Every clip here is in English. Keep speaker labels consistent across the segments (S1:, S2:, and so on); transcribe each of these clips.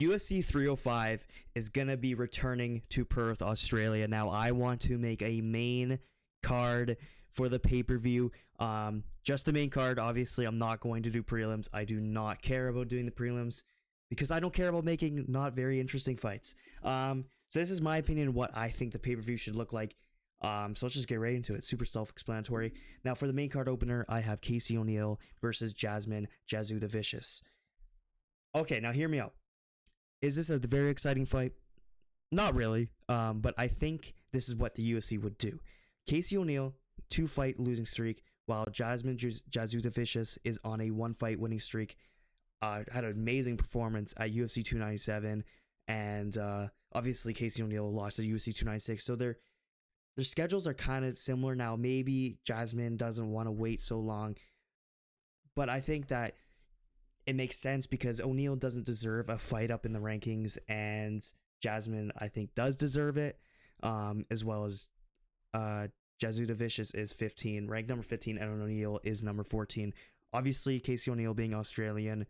S1: UFC 305 is going to be returning to Perth, Australia. Now, I want to make a main card for the pay-per-view. Just the main card. Obviously, I'm not going to do prelims. I do not care about doing the prelims because I don't care about making not very interesting fights. So this is my opinion on what I think the pay-per-view should look like. So let's just get right into it. Super self-explanatory. Now, for the main card opener, I have Casey ONeal versus Jasmine, Jazzu the Vicious. Okay, now hear me out. Is this a very exciting fight? Not really, but I think this is what the UFC would do. Casey ONeal, 2-fight losing streak, while Jasmine Jazzu the Vicious is on a 1-fight winning streak. Had an amazing performance at UFC 297, and obviously Casey ONeal lost at UFC 296, so their schedules are kind of similar now. Maybe Jasmine doesn't want to wait so long, but I think that it makes sense because ONeal doesn't deserve a fight up in the rankings, and Jasmine, I think, does deserve it, as well as Jazzu the Vicious is 15, ranked number 15, and ONeal is number 14. Obviously, Casey ONeal being Australian,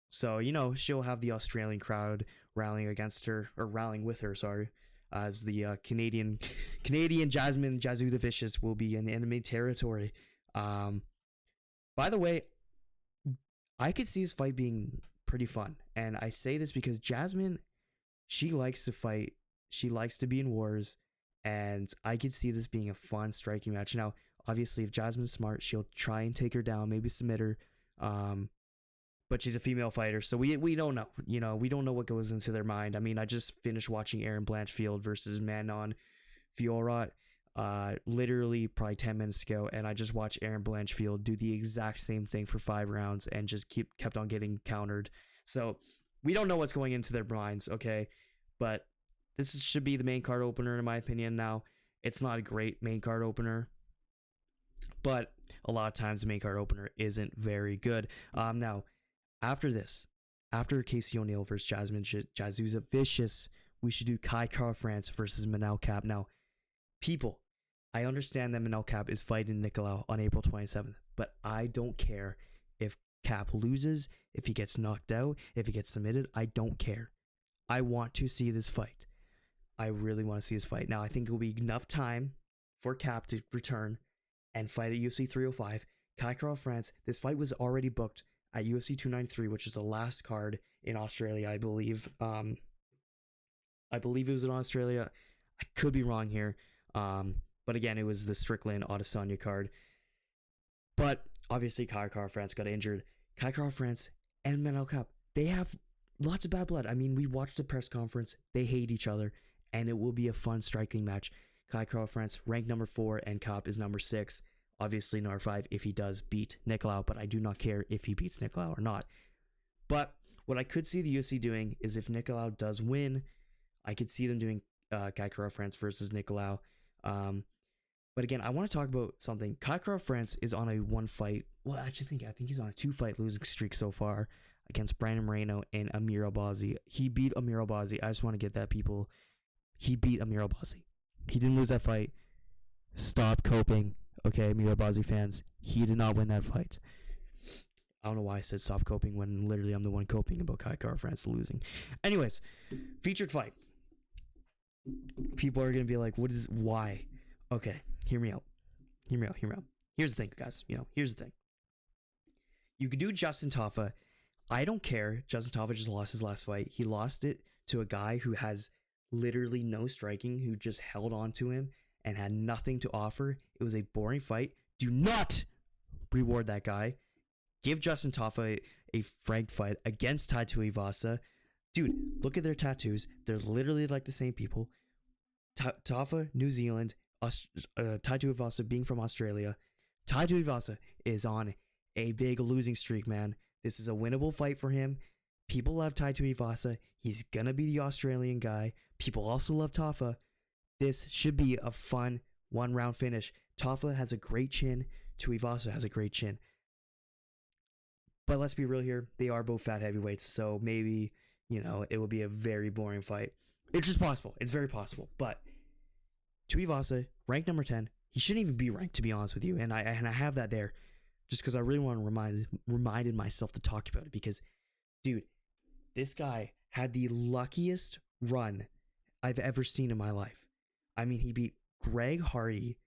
S1: so, you know, she'll have the Australian crowd rallying against her, or rallying with her, sorry, as the Canadian Jasmine Jazzu the Vicious will be in enemy territory. By the way, I could see this fight being pretty fun, and I say this because Jasmine, she likes to fight, she likes to be in wars, and I could see this being a fun striking match. Now, obviously, if Jasmine's smart, she'll try and take her down, maybe submit her, but she's a female fighter, so we don't know, you know, we don't know what goes into their mind. I mean, I just finished watching Erin Blanchfield versus Manel Fiorot, literally probably 10 minutes ago, and I just watched Erin Blanchfield do the exact same thing for 5 rounds and just kept on getting countered. So we don't know what's going into their minds, okay? But this should be the main card opener in my opinion. Now, it's not a great main card opener, but a lot of times the main card opener isn't very good. Now, after this, after Casey ONeal versus Jasmine Jazzu the Vicious, we should do Caffar versus Manel Cap. Now, people, I understand that Manel Cap is fighting Nicolau on April 27th, but I don't care if Cap loses, if he gets knocked out, if he gets submitted. I don't care. I want to see this fight. I really want to see this fight. Now, I think it will be enough time for Cap to return and fight at UFC 305. Caffar, this fight was already booked at UFC 293, which is the last card in Australia, I believe. I believe it was in Australia. I could be wrong here. But again, it was the Strickland Adesanya card. But obviously, Caffar got injured. Caffar and Manel Cap, they have lots of bad blood. I mean, we watched the press conference. They hate each other, and it will be a fun striking match. Caffar ranked number 4, and Cap is number 6. Obviously, number 5 if he does beat Nicolau, but I do not care if he beats Nicolau or not. But what I could see the UFC doing is if Nicolau does win, I could see them doing Caffar versus Nicolau. But again, I want to talk about something. Caffar is on a 1-fight. Well, I think he's on a 2-fight losing streak so far against Brandon Moreno and Amir Albazi. He beat Amir Albazi. I just want to get that, people. He beat Amir Albazi. He didn't lose that fight. Stop coping, okay, Amir Albazi fans. He did not win that fight. I don't know why I said stop coping when literally I'm the one coping about Caffar losing. Anyways, featured fight. People are going to be like, why? Okay, hear me out. Here's the thing, guys. Here's the thing. You could do Justin Tava. I don't care. Justin Tava just lost his last fight. He lost it to a guy who has literally no striking, who just held on to him and had nothing to offer. It was a boring fight. Do not reward that guy. Give Justin Tava a frank fight against Tuivasa. Dude, look at their tattoos. They're literally like the same people. Tava, New Zealand. Tuivasa being from Australia. Tuivasa is on a big losing streak, man. This is a winnable fight for him. People love Tuivasa. He's gonna be the Australian guy. People also love Tava. This should be a fun 1-round finish. Tava has a great chin. Tuivasa has a great chin. But let's be real here. They are both fat heavyweights, so maybe, it will be a very boring fight. It's just possible. It's very possible. But Tuivasa, ranked number 10. He shouldn't even be ranked, to be honest with you. And I have that there just because I really want to reminded myself to talk about it because, dude, this guy had the luckiest run I've ever seen in my life. I mean, he beat Greg Hardy,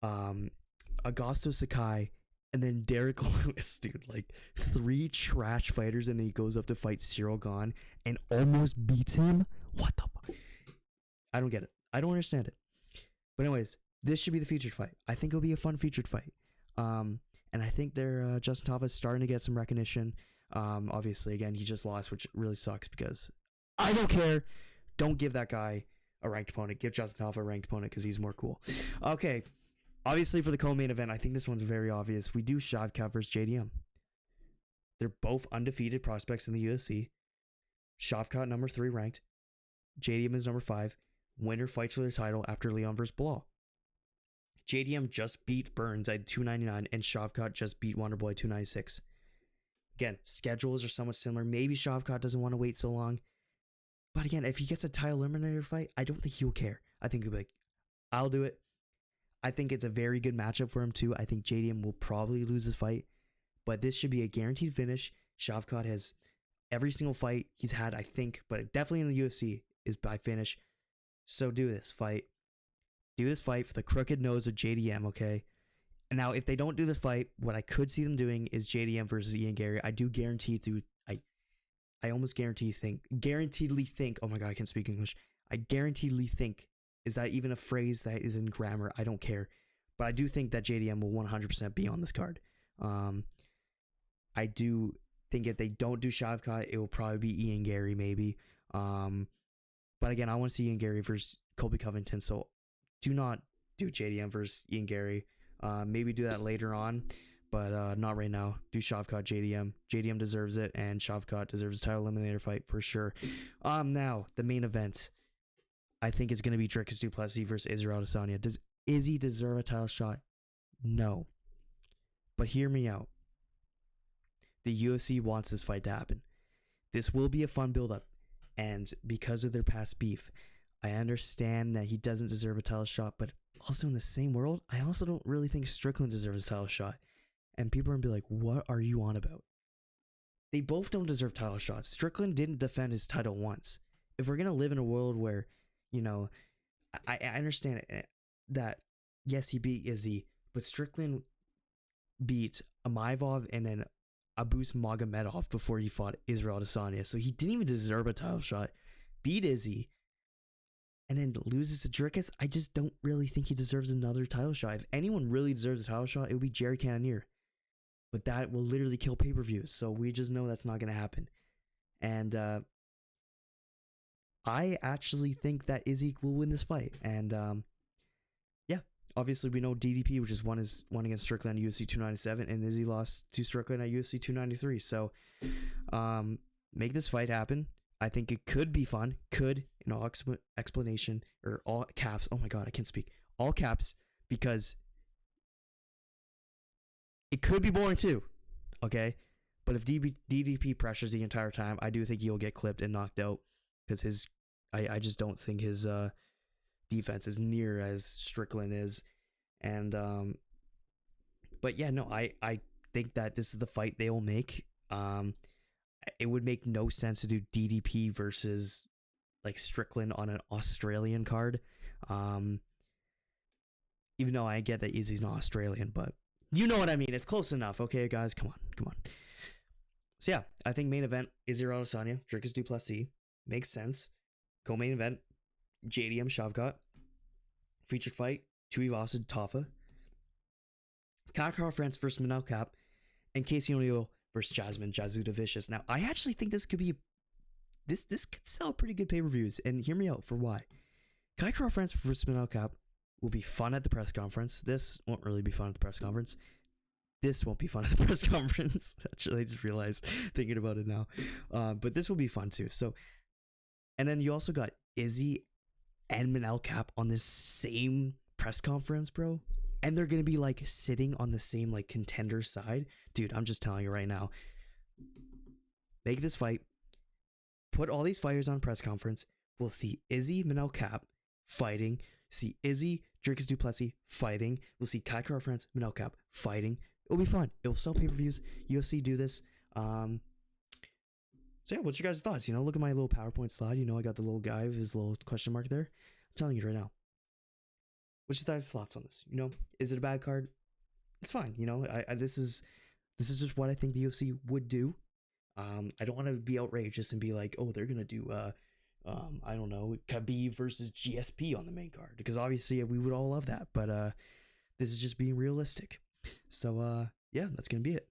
S1: Augusto Sakai, and then Derek Lewis, dude. Like 3 trash fighters, and then he goes up to fight Cyril Gane and almost beats him. What the fuck? I don't get it. I don't understand it. But anyways, this should be the featured fight. I think it'll be a fun featured fight. And I think they're Justin Tava is starting to get some recognition. Obviously, again, he just lost, which really sucks because I don't care. Don't give that guy a ranked opponent. Give Justin Tava a ranked opponent because he's more cool. Okay. Obviously, for the co-main event, I think this one's very obvious. We do Shavkat versus JDM. They're both undefeated prospects in the UFC. Shavkat, number 3 ranked. JDM is number 5. Winner fights for their title after Leon versus Bilal. JDM just beat Burns at 299, and Shavkat just beat Wonderboy 296. Again, schedules are somewhat similar. Maybe Shavkat doesn't want to wait so long. But again, if he gets a title eliminator fight, I don't think he'll care. I think he'll be like, I'll do it. I think it's a very good matchup for him too. I think JDM will probably lose this fight, but this should be a guaranteed finish. Shavkat has every single fight he's had, I think, but definitely in the UFC is by finish. So do this fight. Do this fight for the crooked nose of JDM, okay? And now, if they don't do this fight, what I could see them doing is JDM versus Ian Gary. I do guarantee I almost guaranteedly think, oh my god, I can't speak English. I guaranteedly think, is that even a phrase that is in grammar? I don't care. But I do think that JDM will 100% be on this card. I do think if they don't do Shavkat, it will probably be Ian Gary maybe. But again, I want to see Ian Gary versus Colby Covington, so do not do JDM versus Ian Gary. Maybe do that later on, but not right now. Do Shavkat JDM. JDM deserves it, and Shavkat deserves a title eliminator fight for sure. Now, the main event, I think it's going to be Dricus du Plessis versus Israel Adesanya. Does Izzy deserve a title shot? No. But hear me out. The UFC wants this fight to happen. This will be a fun build-up, and because of their past beef, I understand that he doesn't deserve a title shot, but also in the same world, I also don't really think Strickland deserves a title shot. And people are going to be like, what are you on about? They both don't deserve title shots. Strickland didn't defend his title once. If we're going to live in a world where, you know, I understand that, yes, he beat Izzy, but Strickland beat Amaivov and then Abus Magomedov before he fought Israel Adesanya. So he didn't even deserve a title shot. Beat Izzy and then loses to Dricus. I just don't really think he deserves another title shot. If anyone really deserves a title shot, it would be Jerry Cannonier. But that will literally kill pay-per-views. So we just know that's not going to happen. And I actually think that Izzy will win this fight. And yeah, obviously we know DDP, which is one against Strickland at UFC 297, and Izzy lost to Strickland at UFC 293. So make this fight happen. I think it could be fun. Could, in all explanation, or all caps. Oh my god, I can't speak. All caps, because it could be boring too. Okay? But if DDP pressures the entire time, I do think he'll get clipped and knocked out. Because I just don't think his defense is near as Strickland is. And but yeah, no, I think that this is the fight they will make. It would make no sense to do DDP versus like Strickland on an Australian card. Even though I get that Izzy's not Australian, but you know what I mean. It's close enough. Okay, guys, come on. So yeah, I think main event, Israel Adesanya, Dricus du Plessis. Makes sense. Co-main event, JDM Shavkat. Featured fight, Tuivasa Tava. Caffar France versus Manel Cap. And Casey O'Neill versus Jasmine, Jazzu the Vicious. Now, I actually think this could be... This could sell pretty good pay-per-views. And hear me out for why. Caffar France versus Manel Cap will be fun at the press conference. This won't really be fun at the press conference. This won't be fun at the press conference. Actually, I just realized thinking about it now. But this will be fun too. So... And then you also got Izzy and Manel Cap on this same press conference, bro. And they're going to be like sitting on the same like contender side. Dude, I'm just telling you right now. Make this fight. Put all these fighters on press conference. We'll see Izzy, Manel Cap fighting. See Izzy, Dricus du Plessis fighting. We'll see Caffar France, Manel Cap fighting. It'll be fun. It'll sell pay-per-views. UFC do this. So yeah, what's your guys' thoughts? You know, look at my little PowerPoint slide. You know, I got the little guy with his little question mark there. I'm telling you right now. What's your guys' thoughts on this? You know, is it a bad card? It's fine. You know, this is just what I think the UFC would do. I don't want to be outrageous and be like, oh, they're gonna do I don't know, Khabib versus GSP on the main card, because obviously we would all love that, but this is just being realistic. So yeah, that's gonna be it.